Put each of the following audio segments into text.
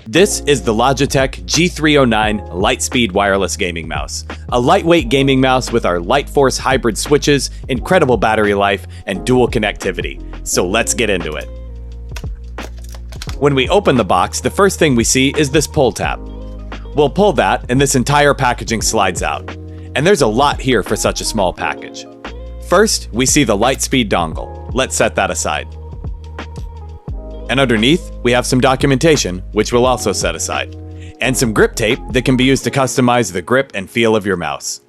This is the Logitech G309 LIGHTSPEED Wireless Gaming Mouse, a lightweight gaming mouse with our LightForce hybrid switches, incredible battery life, and dual connectivity. So let's get into it. When we open the box, the first thing we see is this pull tab. We'll pull that and this entire packaging slides out. And there's a lot here for such a small package. First, we see the LIGHTSPEED dongle. Let's set that aside. And underneath, we have some documentation, which we'll also set aside, and some grip tape that can be used to customize the grip and feel of your mouse.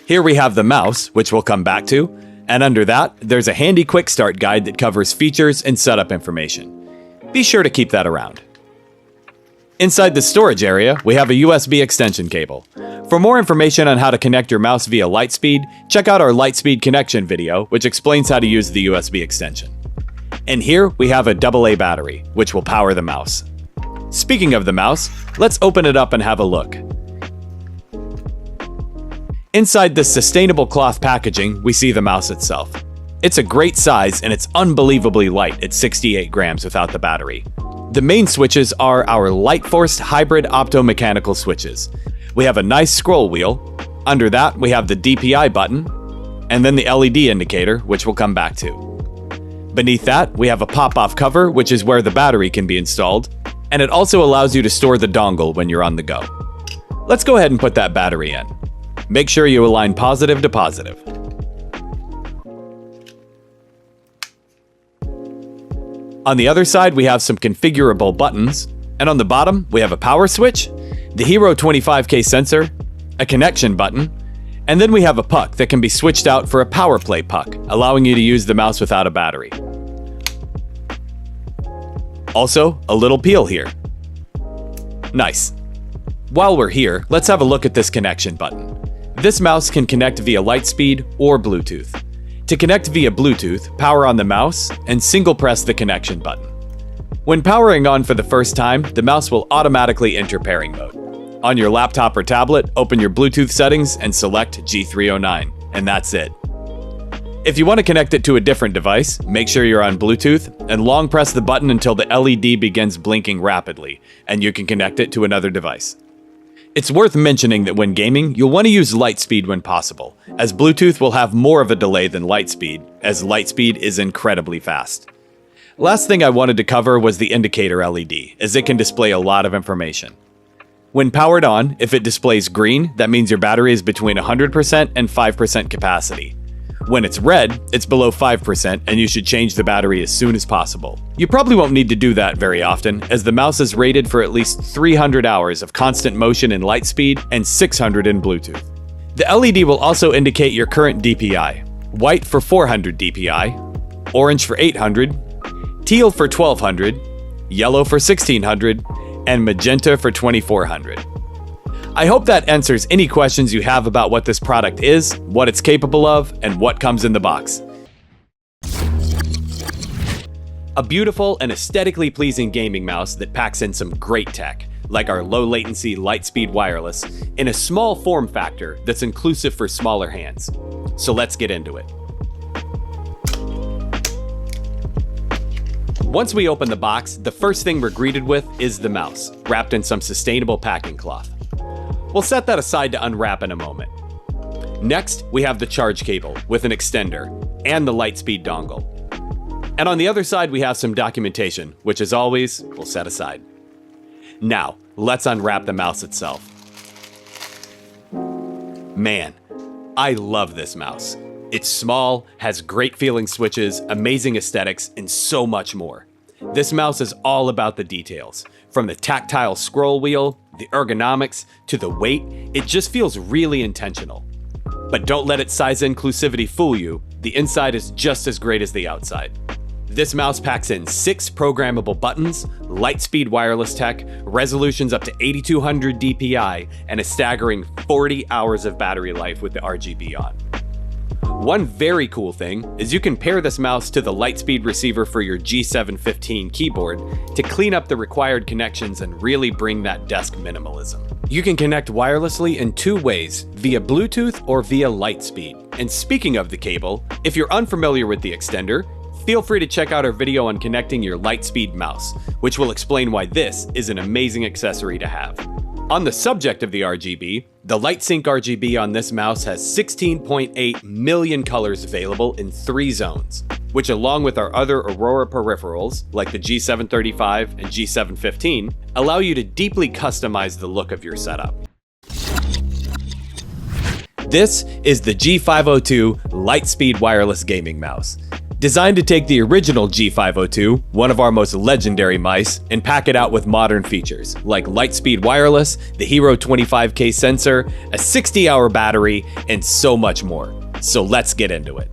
Here we have the mouse, which we'll come back to, and under that, there's a handy quick start guide that covers features and setup information. Be sure to keep that around. Inside the storage area, we have a USB extension cable. For more information on how to connect your mouse via LIGHTSPEED, check out our LIGHTSPEED connection video, which explains how to use the USB extension. And here we have a AA battery, which will power the mouse. Speaking of the mouse, let's open it up and have a look. Inside this sustainable cloth packaging, we see the mouse itself. It's a great size and it's unbelievably light at 68 grams without the battery. The main switches are our LightForce hybrid optomechanical switches. We have a nice scroll wheel. Under that, we have the DPI button, and then the LED indicator, which we'll come back to. Beneath that, we have a pop-off cover, which is where the battery can be installed, and it also allows you to store the dongle when you're on the go. Let's go ahead and put that battery in. Make sure you align positive to positive. On the other side, we have some configurable buttons, and on the bottom, we have a power switch, the Hero 25K sensor, a connection button, and then we have a puck that can be switched out for a power play puck, allowing you to use the mouse without a battery. Also, a little peel here. Nice. While we're here, let's have a look at this connection button. This mouse can connect via LIGHTSPEED or Bluetooth. To connect via Bluetooth, power on the mouse and single press the connection button. When powering on for the first time, the mouse will automatically enter pairing mode. On your laptop or tablet, open your Bluetooth settings and select G309, and that's it. If you want to connect it to a different device, make sure you're on Bluetooth and long press the button until the LED begins blinking rapidly, and you can connect it to another device. It's worth mentioning that when gaming, you'll want to use LIGHTSPEED when possible, as Bluetooth will have more of a delay than LIGHTSPEED, as LIGHTSPEED is incredibly fast. Last thing I wanted to cover was the indicator LED, as it can display a lot of information. When powered on, if it displays green, that means your battery is between 100% and 5% capacity. When it's red, it's below 5% and you should change the battery as soon as possible. You probably won't need to do that very often, as the mouse is rated for at least 300 hours of constant motion in LIGHTSPEED and 600 in Bluetooth. The LED will also indicate your current DPI. White for 400 DPI, orange for 800, teal for 1200, yellow for 1600, and magenta for 2400. I hope that answers any questions you have about what this product is, what it's capable of, and what comes in the box. A beautiful and aesthetically pleasing gaming mouse that packs in some great tech, like our low latency LIGHTSPEED wireless, in a small form factor that's inclusive for smaller hands. So let's get into it. Once we open the box, the first thing we're greeted with is the mouse, wrapped in some sustainable packing cloth. We'll set that aside to unwrap in a moment. Next, we have the charge cable with an extender and the LIGHTSPEED dongle. And on the other side, we have some documentation, which as always, we'll set aside. Now, let's unwrap the mouse itself. Man, I love this mouse. It's small, has great feeling switches, amazing aesthetics, and so much more. This mouse is all about the details. From the tactile scroll wheel, the ergonomics, to the weight, it just feels really intentional. But don't let its size inclusivity fool you, the inside is just as great as the outside. This mouse packs in 6 programmable buttons, LIGHTSPEED wireless tech, resolutions up to 8200 DPI, and a staggering 40 hours of battery life with the RGB on. One very cool thing is you can pair this mouse to the LIGHTSPEED receiver for your G715 keyboard to clean up the required connections and really bring that desk minimalism. You can connect wirelessly in 2 ways, via Bluetooth or via LIGHTSPEED. And speaking of the cable, if you're unfamiliar with the extender, feel free to check out our video on connecting your LIGHTSPEED mouse, which will explain why this is an amazing accessory to have. On the subject of the RGB, the LightSync RGB on this mouse has 16.8 million colors available in 3 zones, which along with our other Aurora peripherals, like the G735 and G715, allow you to deeply customize the look of your setup. This is the G502 LIGHTSPEED Wireless Gaming Mouse. Designed to take the original G502, one of our most legendary mice, and pack it out with modern features like LIGHTSPEED Wireless, the Hero 25K sensor, a 60-hour battery, and so much more. So let's get into it.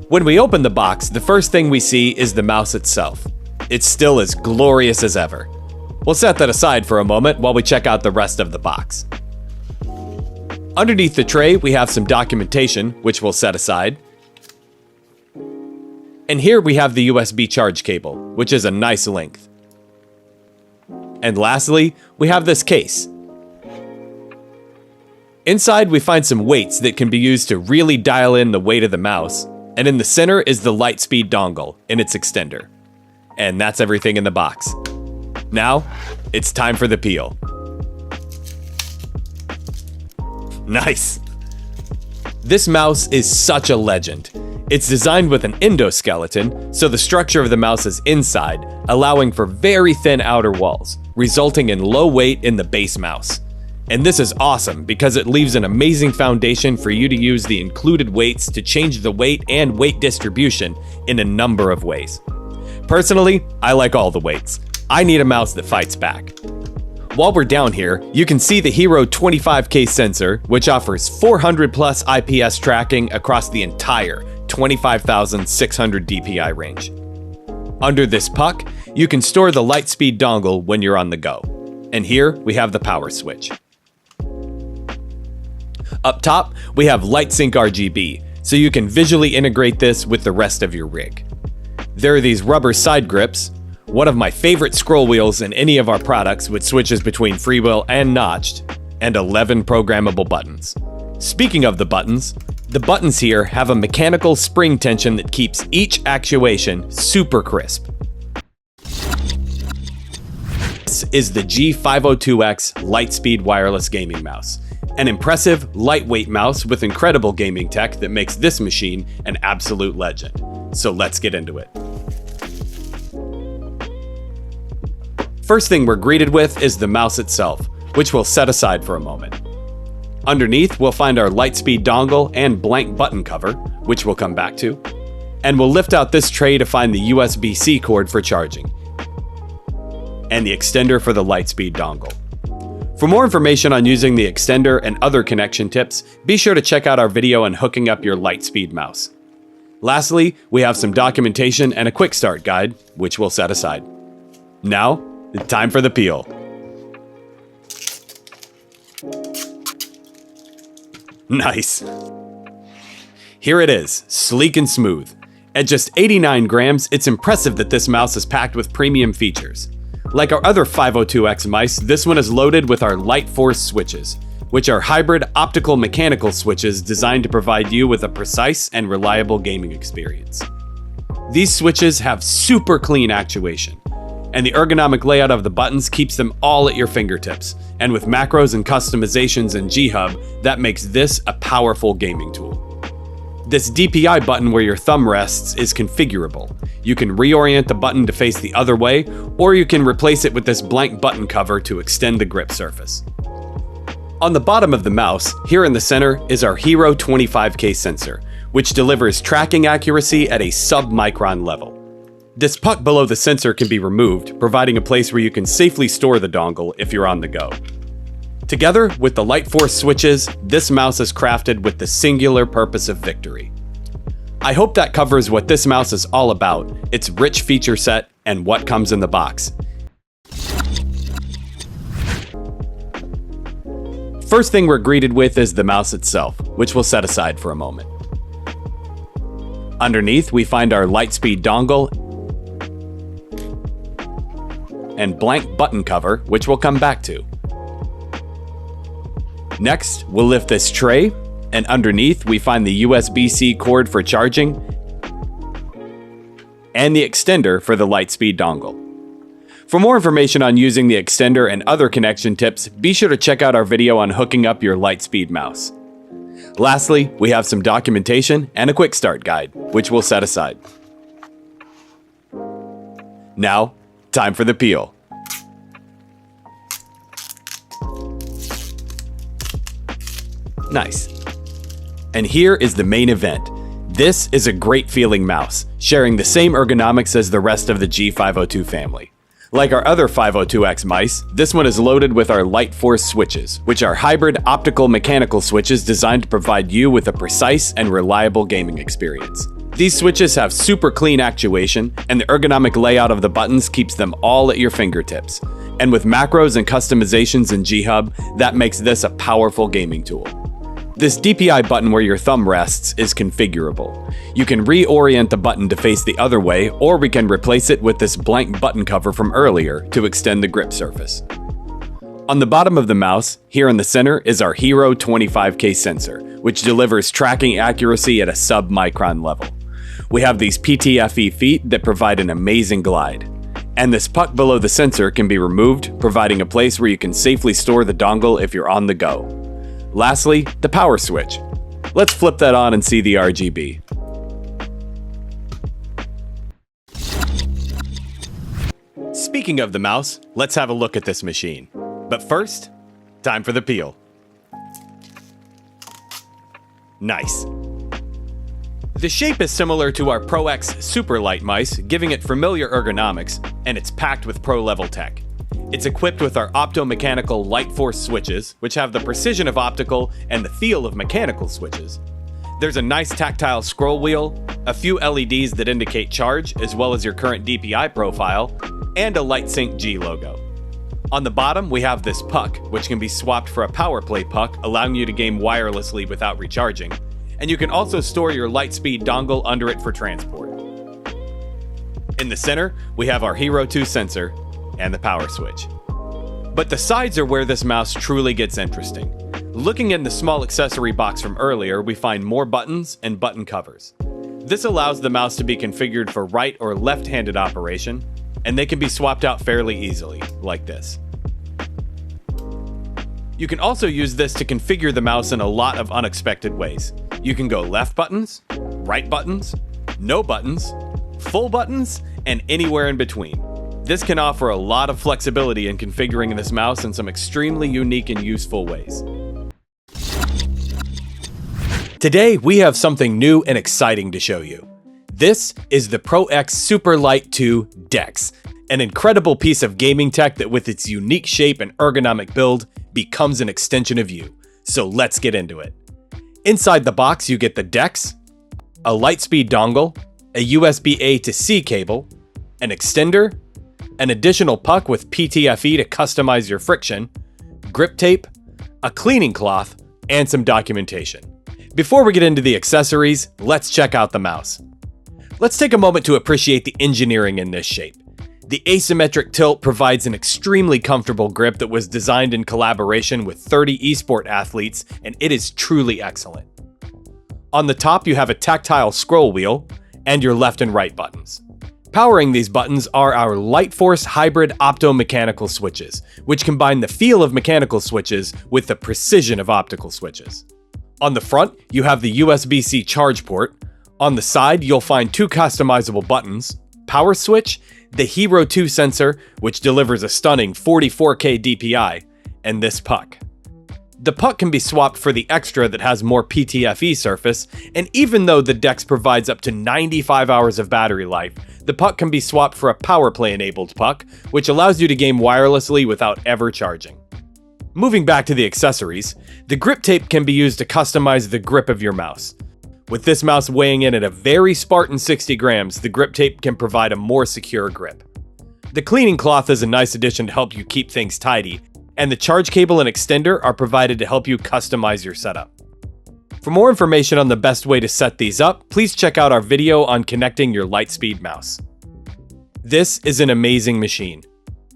When we open the box, the first thing we see is the mouse itself. It's still as glorious as ever. We'll set that aside for a moment while we check out the rest of the box. Underneath the tray, we have some documentation, which we'll set aside. And here we have the USB charge cable, which is a nice length. And lastly, we have this case. Inside, we find some weights that can be used to really dial in the weight of the mouse. And in the center is the LIGHTSPEED dongle and its extender. And that's everything in the box. Now, it's time for the peel. Nice! This mouse is such a legend. It's designed with an endoskeleton, so the structure of the mouse is inside, allowing for very thin outer walls, resulting in low weight in the base mouse. And this is awesome because it leaves an amazing foundation for you to use the included weights to change the weight and weight distribution in a number of ways. Personally, I like all the weights. I need a mouse that fights back. While we're down here, you can see the Hero 25K sensor, which offers 400 plus IPS tracking across the entire 25,600 DPI range. Under this puck, you can store the LIGHTSPEED dongle when you're on the go. And here we have the power switch. Up top, we have LightSync RGB, so you can visually integrate this with the rest of your rig. There are these rubber side grips, one of my favorite scroll wheels in any of our products which switches between freewheel and notched, and 11 programmable buttons. Speaking of the buttons here have a mechanical spring tension that keeps each actuation super crisp. This is the G502X LIGHTSPEED Wireless Gaming Mouse. An impressive, lightweight mouse with incredible gaming tech that makes this machine an absolute legend. So let's get into it. First thing we're greeted with is the mouse itself, which we'll set aside for a moment. Underneath, we'll find our LIGHTSPEED dongle and blank button cover, which we'll come back to. And we'll lift out this tray to find the USB-C cord for charging, and the extender for the LIGHTSPEED dongle. For more information on using the extender and other connection tips, be sure to check out our video on hooking up your LIGHTSPEED mouse. Lastly, we have some documentation and a quick start guide, which we'll set aside. Now, it's time for the peel. Nice. Here it is, sleek and smooth. At just 89 grams, it's impressive that this mouse is packed with premium features. Like our other 502X mice, this one is loaded with our Light Force switches, which are hybrid optical mechanical switches designed to provide you with a precise and reliable gaming experience. These switches have super clean actuation, and the ergonomic layout of the buttons keeps them all at your fingertips, and with macros and customizations in G-Hub, that makes this a powerful gaming tool. This DPI button where your thumb rests is configurable. You can reorient the button to face the other way, or you can replace it with this blank button cover to extend the grip surface. On the bottom of the mouse, here in the center, is our Hero 25K sensor, which delivers tracking accuracy at a sub-micron level. This puck below the sensor can be removed, providing a place where you can safely store the dongle if you're on the go. Together with the Light Force switches, this mouse is crafted with the singular purpose of victory. I hope that covers what this mouse is all about, its rich feature set, and what comes in the box. First thing we're greeted with is the mouse itself, which we'll set aside for a moment. Underneath, we find our LIGHTSPEED dongle and blank button cover, which we'll come back to. Next, we'll lift this tray, and underneath we find the USB-C cord for charging and the extender for the LIGHTSPEED dongle. For more information on using the extender and other connection tips, be sure to check out our video on hooking up your LIGHTSPEED mouse. Lastly, we have some documentation and a quick start guide, which we'll set aside. Now, time for the peel. Nice. And here is the main event. This is a great feeling mouse, sharing the same ergonomics as the rest of the G502 family. Like our other 502X mice, this one is loaded with our LightForce switches, which are hybrid optical mechanical switches designed to provide you with a precise and reliable gaming experience. These switches have super clean actuation, and the ergonomic layout of the buttons keeps them all at your fingertips. And with macros and customizations in G-Hub, that makes this a powerful gaming tool. This DPI button where your thumb rests is configurable. You can reorient the button to face the other way, or we can replace it with this blank button cover from earlier to extend the grip surface. On the bottom of the mouse, here in the center, is our Hero 25K sensor, which delivers tracking accuracy at a sub-micron level. We have these PTFE feet that provide an amazing glide. And this puck below the sensor can be removed, providing a place where you can safely store the dongle if you're on the go. Lastly, the power switch. Let's flip that on and see the RGB. Speaking of the mouse, let's have a look at this machine. But first, time for the peel. Nice. The shape is similar to our PRO X SUPERLIGHT mice, giving it familiar ergonomics, and it's packed with pro-level tech. It's equipped with our optomechanical LightForce switches, which have the precision of optical and the feel of mechanical switches. There's a nice tactile scroll wheel, a few LEDs that indicate charge, as well as your current DPI profile, and a LightSync G logo. On the bottom, we have this puck, which can be swapped for a power play puck, allowing you to game wirelessly without recharging, and you can also store your LIGHTSPEED dongle under it for transport. In the center, we have our Hero 2 sensor, and the power switch. But the sides are where this mouse truly gets interesting. Looking in the small accessory box from earlier, we find more buttons and button covers. This allows the mouse to be configured for right or left-handed operation, and they can be swapped out fairly easily, like this. You can also use this to configure the mouse in a lot of unexpected ways. You can go left buttons, right buttons, no buttons, full buttons, and anywhere in between. This can offer a lot of flexibility in configuring this mouse in some extremely unique and useful ways. Today, we have something new and exciting to show you. This is the PRO X SUPERLIGHT 2 DeX, an incredible piece of gaming tech that with its unique shape and ergonomic build becomes an extension of you. So let's get into it. Inside the box, you get the DeX, a LIGHTSPEED dongle, a USB-A to C cable, an extender, an additional puck with PTFE to customize your friction, grip tape, a cleaning cloth, and some documentation. Before we get into the accessories, let's check out the mouse. Let's take a moment to appreciate the engineering in this shape. The asymmetric tilt provides an extremely comfortable grip that was designed in collaboration with 30 esport athletes, and it is truly excellent. On the top, you have a tactile scroll wheel and your left and right buttons. Powering these buttons are our LightForce hybrid optomechanical switches, which combine the feel of mechanical switches with the precision of optical switches. On the front, you have the USB-C charge port. On the side, you'll find two customizable buttons, power switch, the Hero 2 sensor, which delivers a stunning 44K DPI, and this puck. The puck can be swapped for the extra that has more PTFE surface, and even though the DeX provides up to 95 hours of battery life, the puck can be swapped for a power play enabled puck, which allows you to game wirelessly without ever charging. Moving back to the accessories, the grip tape can be used to customize the grip of your mouse. With this mouse weighing in at a very Spartan 60 grams, the grip tape can provide a more secure grip. The cleaning cloth is a nice addition to help you keep things tidy, and the charge cable and extender are provided to help you customize your setup. For more information on the best way to set these up, please check out our video on connecting your LIGHTSPEED mouse. This is an amazing machine.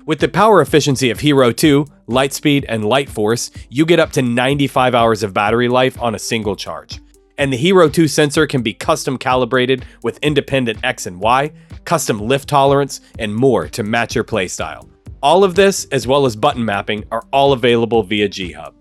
With the power efficiency of Hero 2, LIGHTSPEED, and LightForce, you get up to 95 hours of battery life on a single charge. And the Hero 2 sensor can be custom calibrated with independent X and Y, custom lift tolerance, and more to match your playstyle. All of this, as well as button mapping, are all available via G Hub.